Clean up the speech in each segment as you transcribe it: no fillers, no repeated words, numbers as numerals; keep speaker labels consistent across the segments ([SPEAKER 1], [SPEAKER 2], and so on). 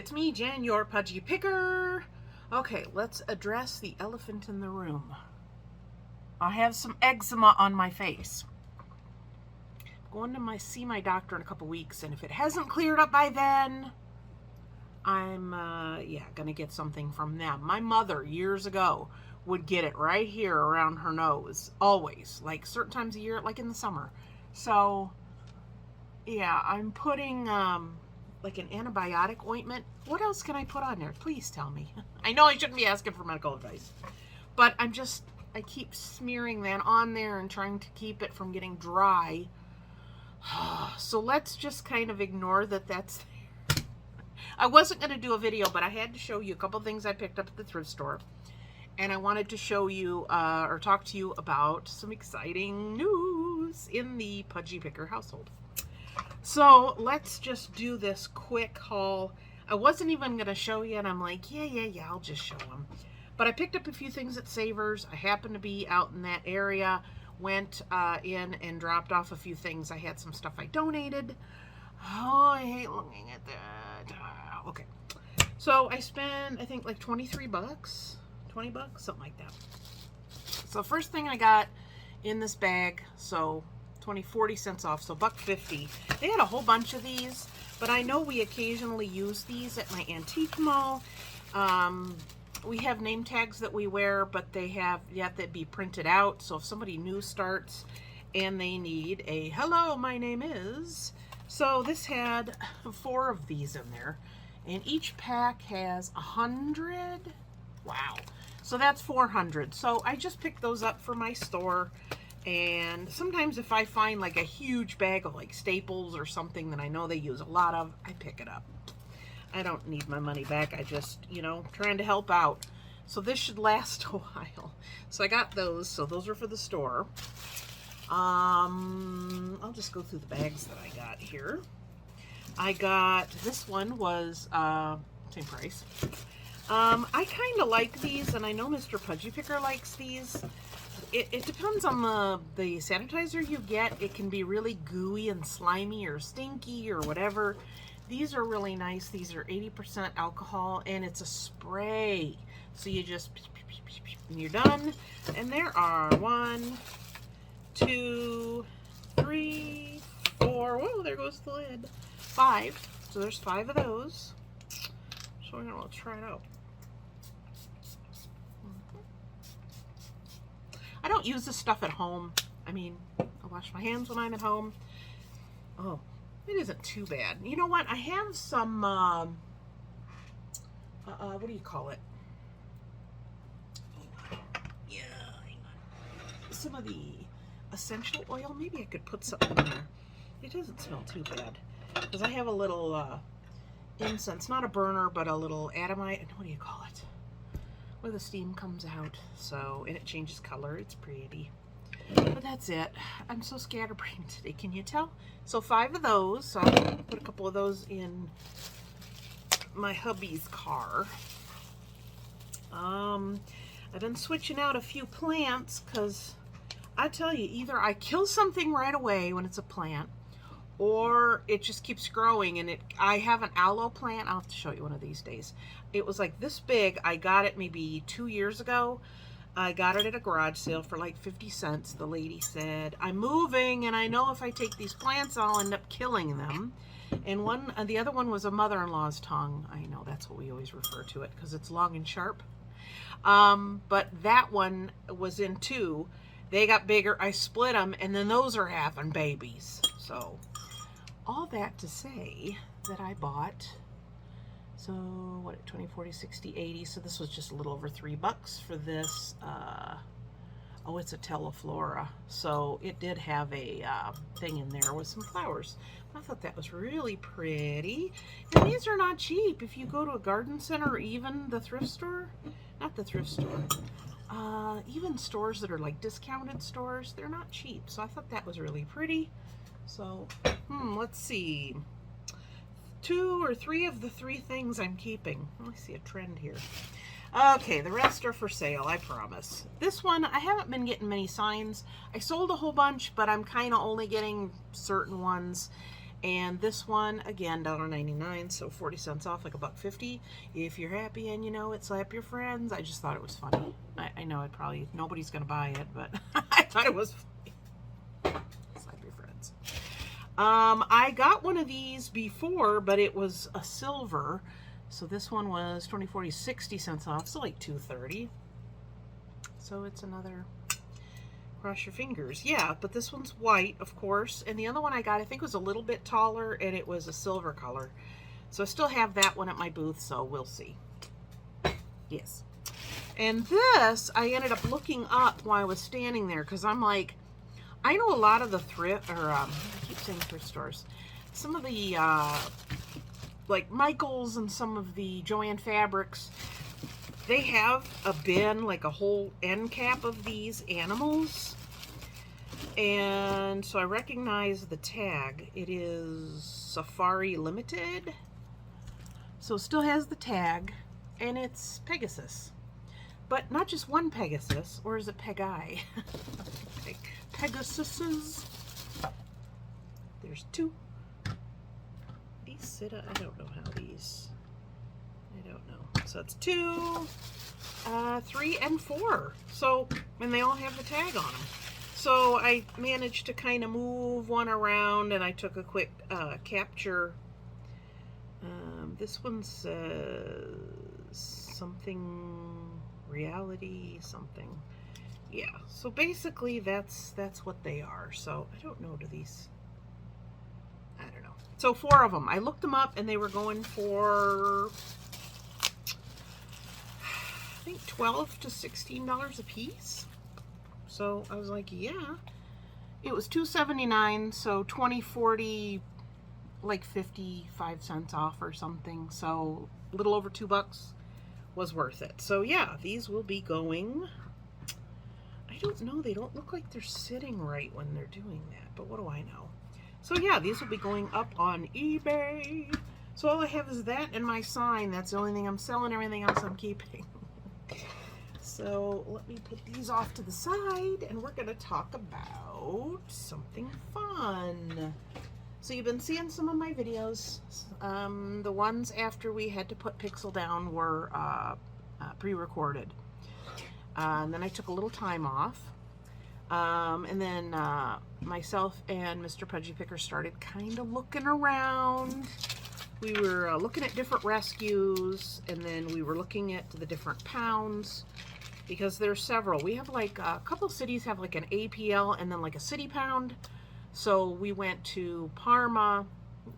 [SPEAKER 1] it's me, Jen, your pudgy picker. Okay, let's address the elephant in the room. I have some eczema on my face. I'm going to see my doctor in a couple weeks, and if it hasn't cleared up by then, I'm gonna get something from them. My mother, years ago, would get it right here around her nose, always, like certain times a year, like in the summer. So, yeah, I'm putting like an antibiotic ointment. What else can I put on there? Please tell me. I know I shouldn't be asking for medical advice, but I keep smearing that on there and trying to keep it from getting dry. So let's just kind of ignore that that's there. I wasn't going to do a video, but I had to show you a couple things I picked up at the thrift store. And I wanted to show you or talk to you about some exciting news in the Pudgy Picker household. So let's just do this quick haul. I wasn't even going to show you, and I'm like, yeah, I'll just show them. But I picked up a few things at Savers. I happened to be out in that area, went in and dropped off a few things. I had some stuff I donated. Oh, I hate looking at that. Okay. So I spent, I think, like 23 bucks. 20 bucks, something like that. So first thing I got in this bag, so 40 cents off, so $1.50. They had a whole bunch of these, but I know we occasionally use these at my antique mall. We have name tags that we wear, but they have yet to be printed out. So if somebody new starts and they need a hello, my name is. So this had 4 of these in there, and each pack has 100. Wow. So that's 400. So I just picked those up for my store. And sometimes if I find like a huge bag of like Staples or something that I know they use a lot of, I pick it up. I don't need my money back. I just, trying to help out. So this should last a while. So I got those. So those are for the store. I'll just go through the bags that I got here. I got, this one was same price. I kind of like these, and I know Mr. Pudgy Picker likes these. It depends on the sanitizer you get. It can be really gooey and slimy or stinky or whatever. These are really nice. These are 80% alcohol, and it's a spray. So you just, and you're done. And there are 1, 2, 3, 4. Whoa, there goes the lid. 5. So there's 5 of those. So we're going to try it out. I don't use this stuff at home. I mean, I wash my hands when I'm at home. Oh, it isn't too bad. You know what? I have some, what do you call it? Yeah, hang on. Some of the essential oil. Maybe I could put something in there. It doesn't smell too bad. Because I have a little incense. Not a burner, but a little atomite. What do you call it? Where the steam comes out, and it changes color. It's pretty. But that's it. I'm so scatterbrained today, can you tell? So 5 of those. So I'll put a couple of those in my hubby's car. I've been switching out a few plants because I tell you, either I kill something right away when it's a plant, or it just keeps growing. And I have an aloe plant. I'll have to show you one of these days. It was like this big. I got it maybe 2 years ago. I got it at a garage sale for like 50 cents. The lady said, I'm moving, and I know if I take these plants, I'll end up killing them. And the other one was a mother-in-law's tongue. I know that's what we always refer to it because it's long and sharp. But that one was in 2. They got bigger. I split them, and then those are having babies. So all that to say that I bought, so what, 20, 40, 60, 80. So this was just a little over $3 for this. Oh, it's a Teleflora. So it did have a thing in there with some flowers. I thought that was really pretty. And these are not cheap. If you go to a garden center or even the thrift store, not the thrift store, even stores that are like discounted stores, they're not cheap. So I thought that was really pretty. So, let's see. 2 or 3 of the 3 things I'm keeping. I see a trend here. Okay, the rest are for sale, I promise. This one, I haven't been getting many signs. I sold a whole bunch, but I'm kind of only getting certain ones. And this one, again, $1.99, so 40 cents off, like $1.50. If you're happy and you know it, slap your friends. I just thought it was funny. I know it probably, nobody's going to buy it, but I thought it was funny. Slap your friends. I got one of these before, but it was a silver. So this one was 20, 40, 60 cents off, so like $2.30. So it's another cross your fingers. Yeah, but this one's white, of course. And the other one I got, I think, was a little bit taller, and it was a silver color. So I still have that one at my booth, so we'll see. Yes. And this, I ended up looking up while I was standing there, because I'm like, I know a lot of the thrift, or I keep saying thrift stores, some of the, like Michael's and some of the Joann Fabrics, they have a bin, like a whole end cap of these animals. And so I recognize the tag. It is Safari Limited. So it still has the tag, and it's Pegasus. But not just one Pegasus, or is it Pegi? Pegasuses. There's two. These sit, I don't know how these, I don't know. So it's 2, 3, and 4. So, and they all have the tag on them. So I managed to kind of move one around, and I took a quick capture. This one says something reality something. Yeah, so basically that's what they are. So I don't know, do these, I don't know. So 4 of them. I looked them up, and they were going for, I think, $12 to $16 a piece. So I was like, yeah. It was $2.79, so 20, 40, like 55 cents off or something. So a little over $2 was worth it. So yeah, these will be going, I don't know, they don't look like they're sitting right when they're doing that, but what do I know? So yeah, these will be going up on eBay. So all I have is that and my sign. That's the only thing I'm selling. Everything else I'm keeping. So let me put these off to the side, and we're going to talk about something fun. So you've been seeing some of my videos. The ones after we had to put Pixel down were pre-recorded. And then I took a little time off. And then myself and Mr. Pudgy Picker started kind of looking around. We were looking at different rescues, and then we were looking at the different pounds, because there's several. We have like a couple cities have like an APL and then like a city pound. So we went to Parma.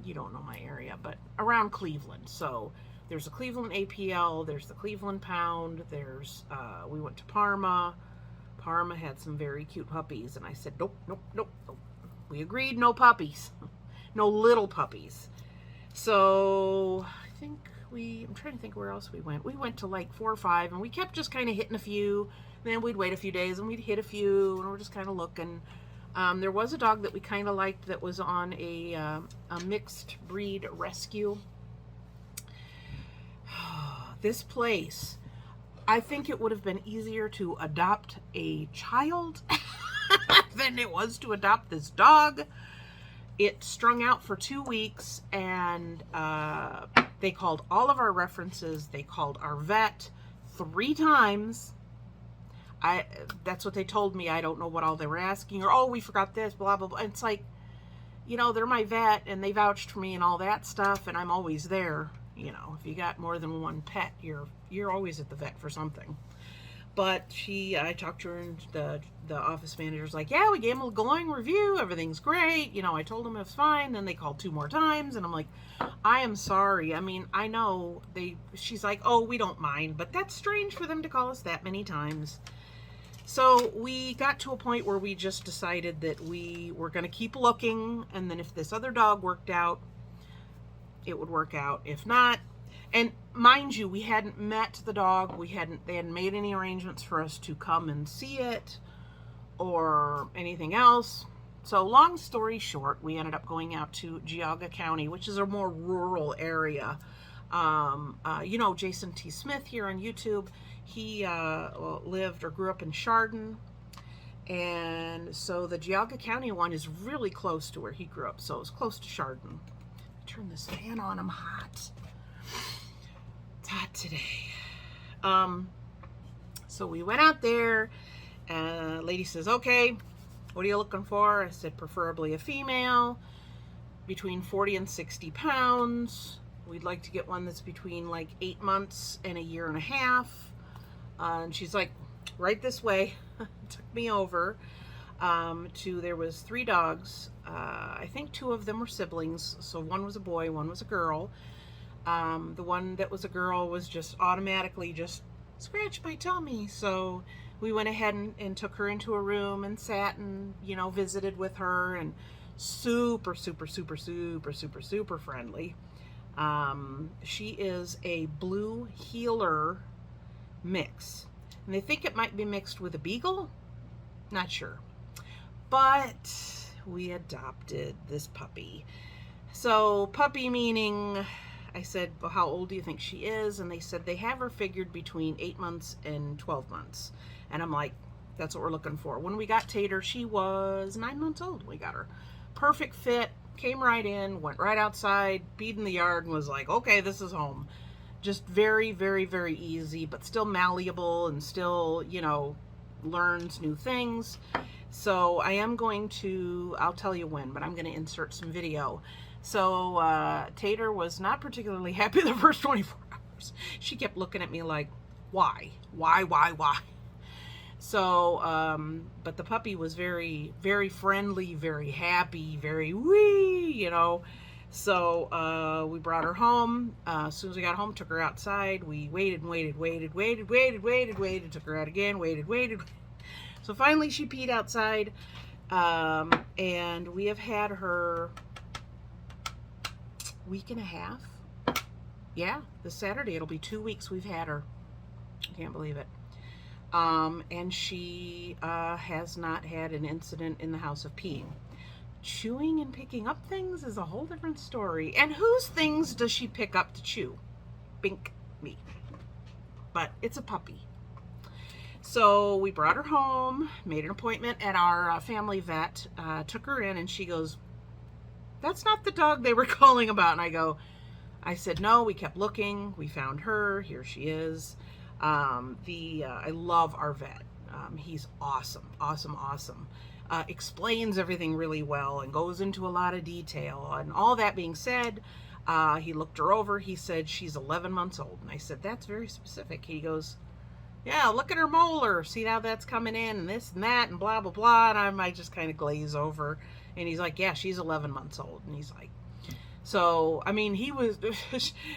[SPEAKER 1] You don't know my area, but around Cleveland. So there's a Cleveland APL, there's the Cleveland pound, there's, we went to Parma. Parma had some very cute puppies, and I said, nope, nope, nope, nope. We agreed, no puppies. No little puppies. So I think I'm trying to think where else we went. We went to like 4 or 5, and we kept just kind of hitting a few. Then we'd wait a few days, and we'd hit a few, and we're just kind of looking. There was a dog that we kind of liked that was on a mixed breed rescue. This place, I think it would have been easier to adopt a child than it was to adopt this dog. It strung out for 2 weeks, and they called all of our references. They called our vet 3 times. That's what they told me. I don't know what all they were asking, or, oh, we forgot this, blah, blah, blah. It's like, you know, they're my vet, and they vouched for me and all that stuff, and I'm always there. You know, if you got more than one pet, you're always at the vet for something. But I talked to her, and the office manager's like, yeah, we gave them a glowing review. Everything's great. You know, I told them it was fine. Then they called 2 more times, and I'm like, I am sorry. I mean, I know she's like, oh, we don't mind, but that's strange for them to call us that many times. So we got to a point where we just decided that we were going to keep looking, and then if this other dog worked out, it would work out. If not, and mind you, we hadn't met the dog. They hadn't made any arrangements for us to come and see it or anything else. So long story short, we ended up going out to Geauga County, which is a more rural area. You know, Jason T. Smith here on YouTube, he lived or grew up in Chardon, And so the Geauga County one is really close to where he grew up. So it's close to Chardon. Turn this fan on, I'm hot. It's hot today. So we went out there. Lady says, okay, what are you looking for? I said, preferably a female, between 40 and 60 pounds. We'd like to get one that's between like 8 months and a year and a half. And she's like, right this way. Took me over to, there was 3 dogs. I think 2 of them were siblings. So one was a boy, one was a girl. The one that was a girl was just automatically just scratched my tummy. So we went ahead and took her into a room and sat and, you know, visited with her, and super, super, super, super, super, super friendly. She is a blue heeler mix. And they think it might be mixed with a beagle. Not sure. But we adopted this puppy. So puppy meaning, I said, well, how old do you think she is? And they said they have her figured between 8 months and 12 months. And I'm like, that's what we're looking for. When we got Tater, she was 9 months old. We got her. Perfect fit, came right in, went right outside, peed in the yard, and was like, okay, this is home. Just very, very, very easy, but still malleable and still, you know, learns new things. So I am going to, I'll tell you when, but I'm going to insert some video. So Tater was not particularly happy the first 24 hours. She kept looking at me like, why? Why? So, but the puppy was very, very friendly, very happy, very wee, you know. So we brought her home. As soon as we got home, took her outside. We waited, took her out again, waited. So finally she peed outside, and we have had her week and a half. Yeah, this Saturday it'll be 2 weeks we've had her. I can't believe it. And she has not had an incident in the house of peeing. Chewing and picking up things is a whole different story. And whose things does she pick up to chew? Bink, me. But it's a puppy. So we brought her home, made an appointment at our family vet, took her in, and she goes, that's not the dog they were calling about. And I said, no, we kept looking. We found her. Here she is. I love our vet. He's awesome. Explains everything really well and goes into a lot of detail. And all that being said, he looked her over. He said she's 11 months old. And I said, that's very specific. He goes, yeah, look at her molar. See how that's coming in and this and that and blah, blah, blah. And I just kind of glaze over. And he's like, yeah, she's 11 months old. And he's like, so, I mean,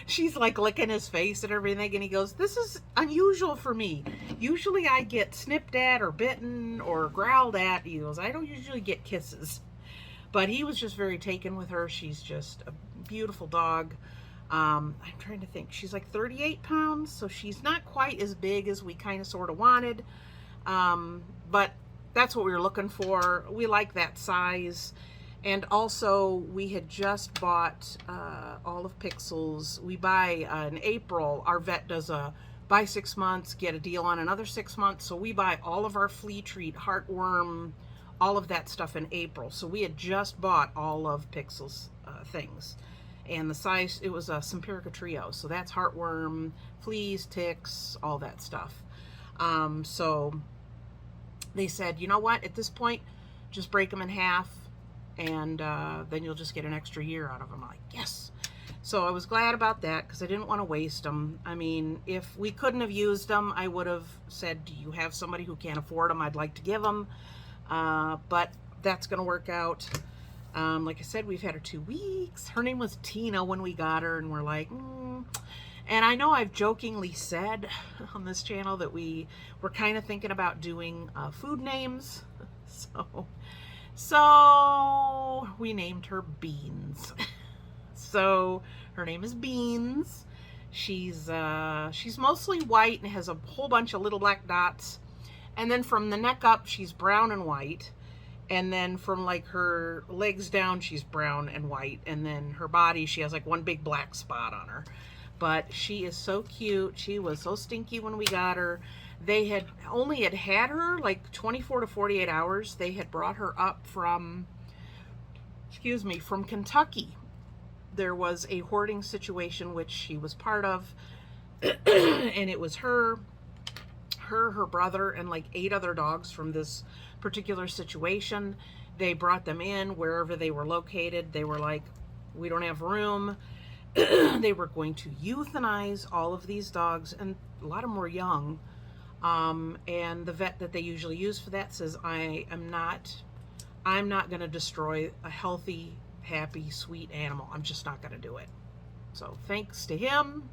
[SPEAKER 1] she's like licking his face and everything. And he goes, this is unusual for me. Usually I get snipped at or bitten or growled at. He goes, I don't usually get kisses. But he was just very taken with her. She's just a beautiful dog. I'm trying to think. She's like 38 pounds. So she's not quite as big as we kind of sort of wanted. But that's what we were looking for. We like that size. And also, we had just bought all of Pixel's. We buy in April. Our vet does a buy 6 months, get a deal on another 6 months. So we buy all of our flea treat, heartworm, all of that stuff in April. So we had just bought all of Pixel's things. And the size, it was a Simpirica Trio. So that's heartworm, fleas, ticks, all that stuff. So they said, you know what, at this point, just break them in half. And then you'll just get an extra year out of them. I'm like, yes. So I was glad about that because I didn't want to waste them. I mean, if we couldn't have used them, I would have said, do you have somebody who can't afford them? I'd like to give them. But that's going to work out. Like I said, we've had her 2 weeks. Her name was Tina when we got her, and we're like, And I know I've jokingly said on this channel that we're kind of thinking about doing food names. So we named her Beans. So her name is Beans. She's mostly white and has a whole bunch of little black dots. And then from the neck up, she's brown and white. And then from like her legs down, she's brown and white. And then her body, she has like one big black spot on her. But she is so cute. She was so stinky when we got her. They had only had her like 24 to 48 hours. They had brought her up from, excuse me, from Kentucky. There was a hoarding situation which she was part of, and it was her, her brother, and like 8 other dogs from this particular situation. They brought them in wherever they were located. They were like, we don't have room. They were going to euthanize all of these dogs, and a lot of them were young. And the vet that they usually use for that says, I'm not going to destroy a healthy, happy, sweet animal. I'm just not going to do it. So thanks to him.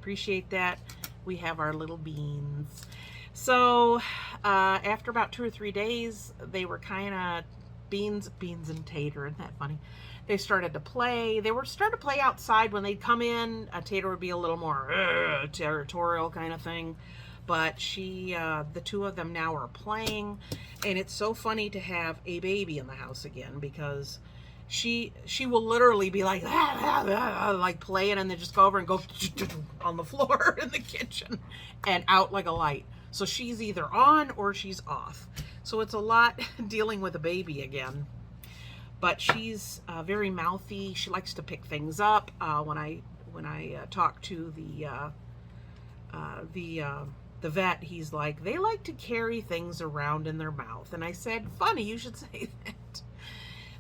[SPEAKER 1] Appreciate that. We have our little beans. So after about 2 or 3 days, they were kind of beans and Tater. Isn't that funny? They started to play. They were starting to play outside. When they'd come in, Tater would be a little more territorial kind of thing. But the 2 of them now are playing, and it's so funny to have a baby in the house again, because she will literally be like like playing, and then just go over and go on the floor in the kitchen and out like a light. So she's either on or she's off. So it's a lot dealing with a baby again. But she's very mouthy. She likes to pick things up. When I talk to the vet, he's like, they like to carry things around in their mouth. And I said, funny, you should say that.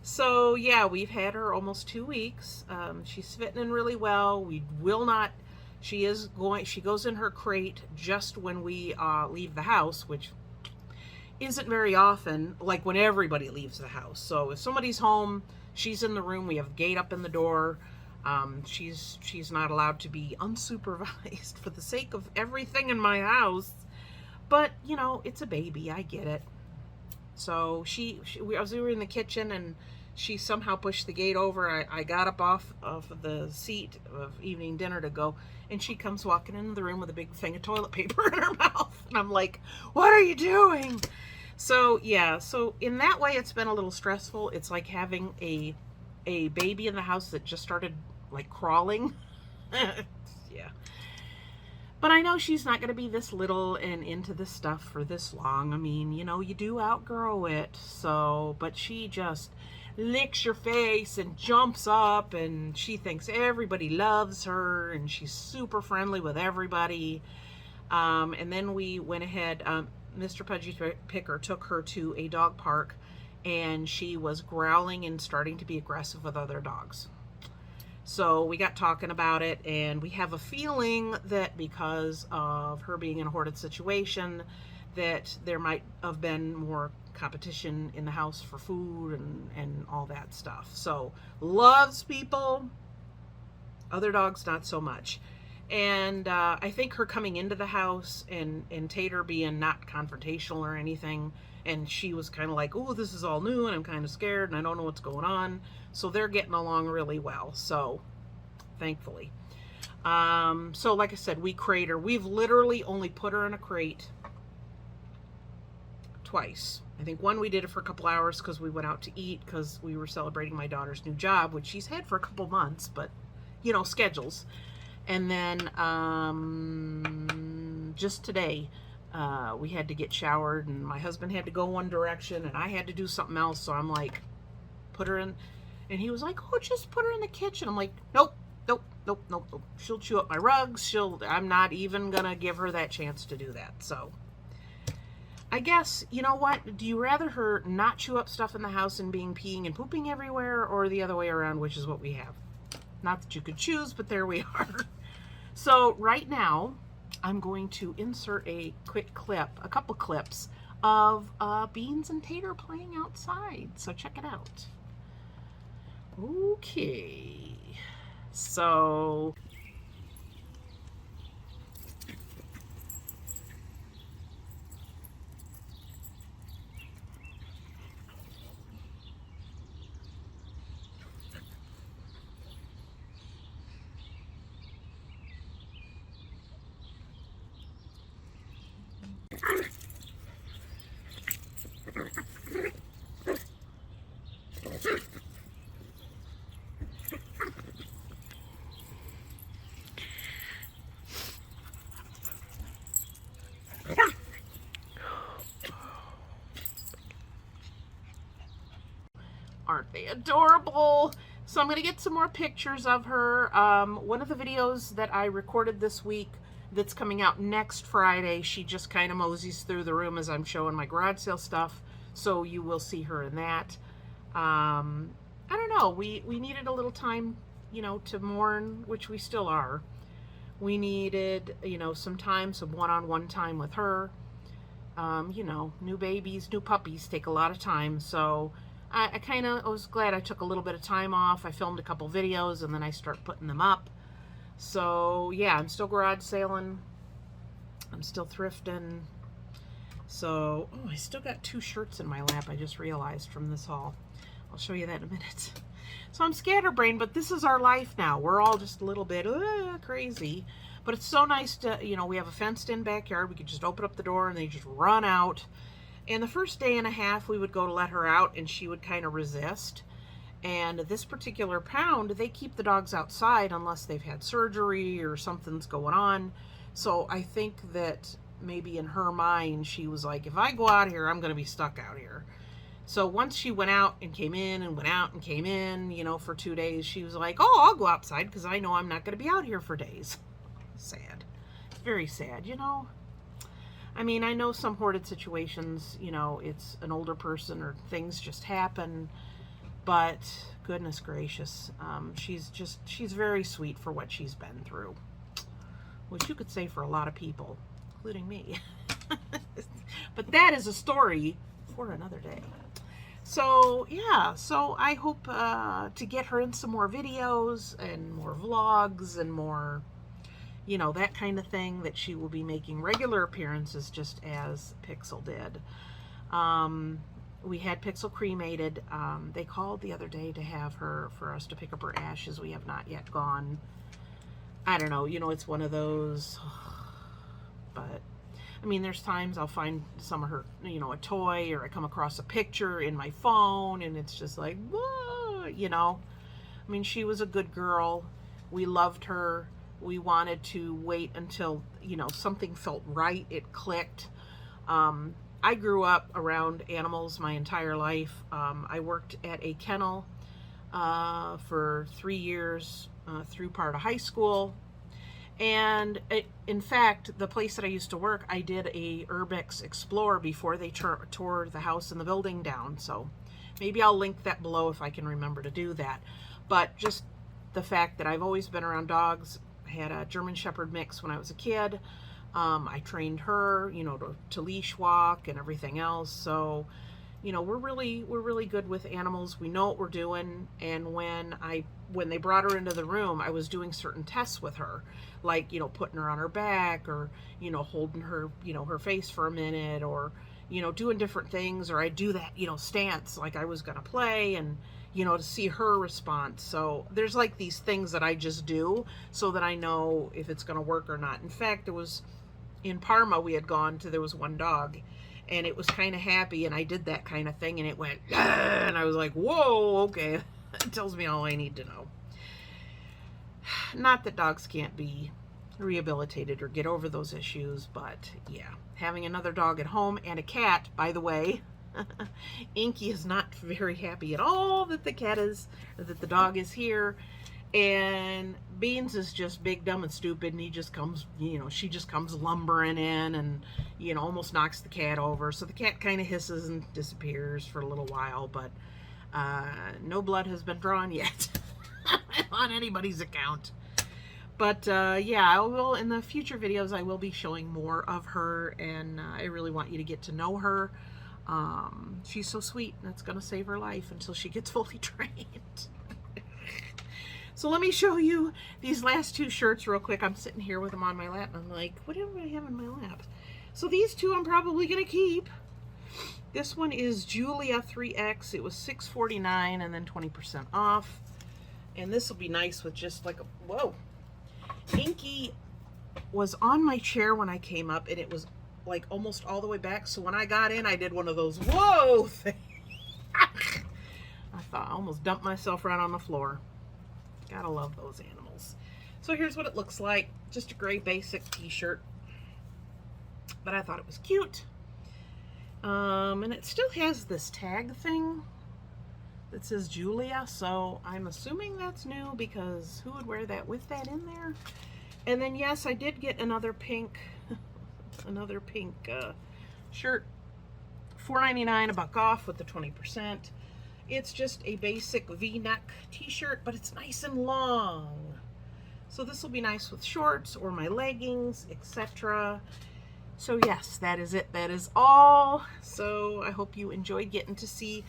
[SPEAKER 1] So yeah, we've had her almost 2 weeks. She's fitting in really well. We will not, she goes in her crate just when we leave the house, which isn't very often, like when everybody leaves the house. So if somebody's home, she's in the room. We have a gate up in the door. She's not allowed to be unsupervised for the sake of everything in my house. But, you know, it's a baby. I get it. So we were in the kitchen, and she somehow pushed the gate over. I got up off of the seat of evening dinner to go, and she comes walking into the room with a big thing of toilet paper in her mouth. And I'm like, what are you doing? So yeah, so in that way it's been a little stressful. It's like having a baby in the house that just started like crawling. Yeah. But I know she's not going to be this little and into this stuff for this long. I mean, you know, you do outgrow it. So, but she just licks your face and jumps up, and she thinks everybody loves her, and she's super friendly with everybody. And then we went ahead, Mr. Pudgy Picker took her to a dog park, and she was growling and starting to be aggressive with other dogs. So we got talking about it, and we have a feeling that because of her being in a hoarded situation, that there might have been more competition in the house for food and all that stuff. So loves people, other dogs not so much. And I think her coming into the house and Tater being not confrontational or anything, and she was kind of like, oh, this is all new and I'm kind of scared and I don't know what's going on. So they're getting along really well. So thankfully. So like I said, we crate her. We've literally only put her in a crate twice. I think one we did it for a couple hours because we went out to eat because we were celebrating my daughter's new job, which she's had for a couple months, but you know, schedules. And then just today, we had to get showered, and my husband had to go one direction and I had to do something else. So I'm like, put her in. And he was like, oh, just put her in the kitchen. I'm like, nope. She'll chew up my rugs. I'm not even going to give her that chance to do that. So I guess, you know what? Do you rather her not chew up stuff in the house and peeing and pooping everywhere, or the other way around, which is what we have? Not that you could choose, but there we are. So right now, I'm going to insert a quick clip, a couple clips of Beans and Tater playing outside. So check it out. Okay. So They adorable. So I'm going to get some more pictures of her. One of the videos that I recorded this week that's coming out next Friday, she just kind of moseys through the room as I'm showing my garage sale stuff. So you will see her in that. I don't know. We needed a little time, you know, to mourn, which we still are. We needed, you know, some time, some one-on-one time with her. You know, new babies, new puppies take a lot of time. So I kind of was glad I took a little bit of time off. I filmed a couple videos and then I start putting them up. So yeah, I'm still garage sailing. I'm still thrifting. So, oh, I still got 2 shirts in my lap, I just realized from this haul. I'll show you that in a minute. So I'm scatterbrained, but this is our life now. We're all just a little bit crazy. But it's so nice to, you know, we have a fenced-in backyard. We could just open up the door and they just run out. And the first day and a half, we would go to let her out, and she would kind of resist. And this particular pound, they keep the dogs outside unless they've had surgery or something's going on. So I think that maybe in her mind, she was like, if I go out here, I'm going to be stuck out here. So once she went out and came in and went out and came in, you know, for 2 days, she was like, oh, I'll go outside because I know I'm not going to be out here for days. Sad. It's very sad, you know. I mean, I know some hoarded situations, you know, it's an older person or things just happen, but goodness gracious, she's very sweet for what she's been through, which you could say for a lot of people, including me. But that is a story for another day. So yeah, so I hope to get her in some more videos and more vlogs and more, you know, that kind of thing, that she will be making regular appearances just as Pixel did. We had Pixel cremated. They called the other day to have her, for us to pick up her ashes. We have not yet gone. I don't know, you know, it's one of those, but I mean, there's times I'll find some of her, you know, a toy, or I come across a picture in my phone and it's just like, whoa, you know. I mean, she was a good girl. We loved her. We wanted to wait until, you know, something felt right. It clicked. I grew up around animals my entire life. I worked at a kennel for 3 years through part of high school. And in fact, the place that I used to work, I did a Urbex Explore before they tore the house and the building down. So maybe I'll link that below if I can remember to do that. But just the fact that I've always been around dogs. I had a German Shepherd mix when I was a kid. I trained her, you know, to leash walk and everything else. So, you know, we're really good with animals. We know what we're doing. And when they brought her into the room, I was doing certain tests with her, like, you know, putting her on her back, or, you know, holding her, you know, her face for a minute, or, you know, doing different things, or I'd do that, you know, stance like I was gonna play, and, you know, to see her response. So there's like these things that I just do so that I know if it's gonna work or not. In fact, it was in Parma, we had gone to, there was one dog and it was kind of happy, and I did that kind of thing and it went, ah, and I was like, whoa, okay. It tells me all I need to know. Not that dogs can't be rehabilitated or get over those issues, but yeah, having another dog at home, and a cat, by the way. Inky is not very happy at all that the dog is here, and Beans is just big, dumb, and stupid, and he just comes, you know, she just comes lumbering in and, you know, almost knocks the cat over. So the cat kind of hisses and disappears for a little while, but no blood has been drawn yet on anybody's account. But yeah, I will, in the future videos, I will be showing more of her, and I really want you to get to know her. She's so sweet, and it's going to save her life until she gets fully trained. So let me show you these last 2 shirts real quick. I'm sitting here with them on my lap, and I'm like, what do I have in my lap? So these 2 I'm probably going to keep. This one is Julia 3X. It was $6.49 and then 20% off. And this will be nice with just like a, whoa. Inky was on my chair when I came up, and it was like almost all the way back. So when I got in, I did one of those whoa things. I thought I almost dumped myself right on the floor. Gotta love those animals. So here's what it looks like. Just a gray basic t-shirt. But I thought it was cute. And it still has this tag thing that says Julia, so I'm assuming that's new because who would wear that with that in there? And then yes, I did get another pink shirt, $4.99, a buck off with the 20%. It's just a basic V-neck t-shirt, but it's nice and long. So this will be nice with shorts or my leggings, etc. So yes, that is it. That is all. So I hope you enjoyed getting to see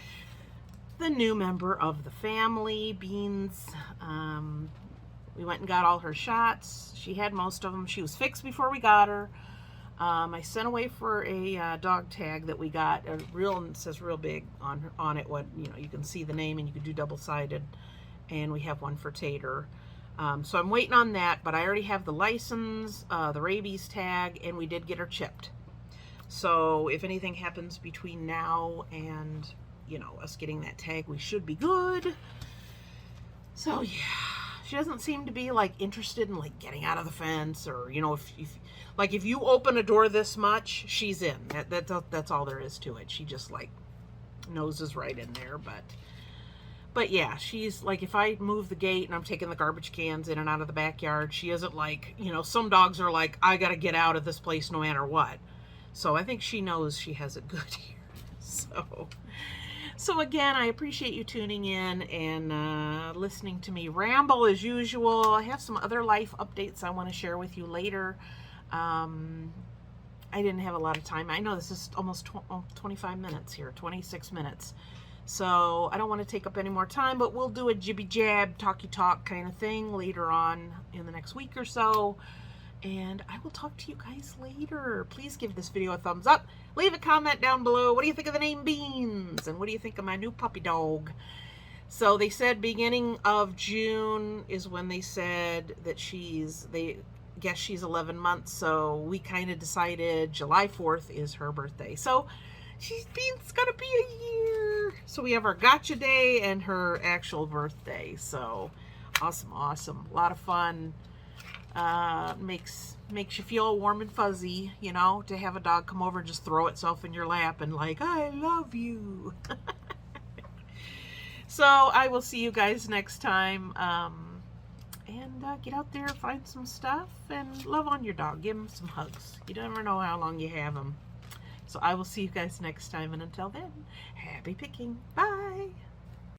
[SPEAKER 1] the new member of the family, Beans. We went and got all her shots. She had most of them. She was fixed before we got her. I sent away for a dog tag that we got. It says real big on it. What you can see the name, and you can do double-sided. And we have one for Tater. So I'm waiting on that, but I already have the license, the rabies tag, and we did get her chipped. So if anything happens between now and us getting that tag, we should be good. So yeah, she doesn't seem to be like interested in like getting out of the fence, or if you open a door this much, she's in. That's all there is to it. She just like noses right in there. But yeah, she's like, if I move the gate and I'm taking the garbage cans in and out of the backyard, she isn't like, some dogs are like, I gotta get out of this place no matter what. So I think she knows she has it good here. So again, I appreciate you tuning in and listening to me ramble as usual. I have some other life updates I want to share with you later. I didn't have a lot of time. I know this is almost 25 minutes here, 26 minutes. So I don't want to take up any more time, but we'll do a jibby jab, talky talk kind of thing later on in the next week or so. And I will talk to you guys later. Please give this video a thumbs up. Leave a comment down below. What do you think of the name Beans? And what do you think of my new puppy dog? So they said beginning of June is when they said that they guess she's 11 months. So we kind of decided July 4th is her birthday. So Beans gonna be a year. So we have our gotcha day and her actual birthday. So awesome. A lot of fun. Makes you feel warm and fuzzy, to have a dog come over and just throw itself in your lap and like, I love you. So I will see you guys next time. And get out there, find some stuff, and love on your dog. Give him some hugs. You never know how long you have him. So I will see you guys next time, and until then, happy picking. Bye.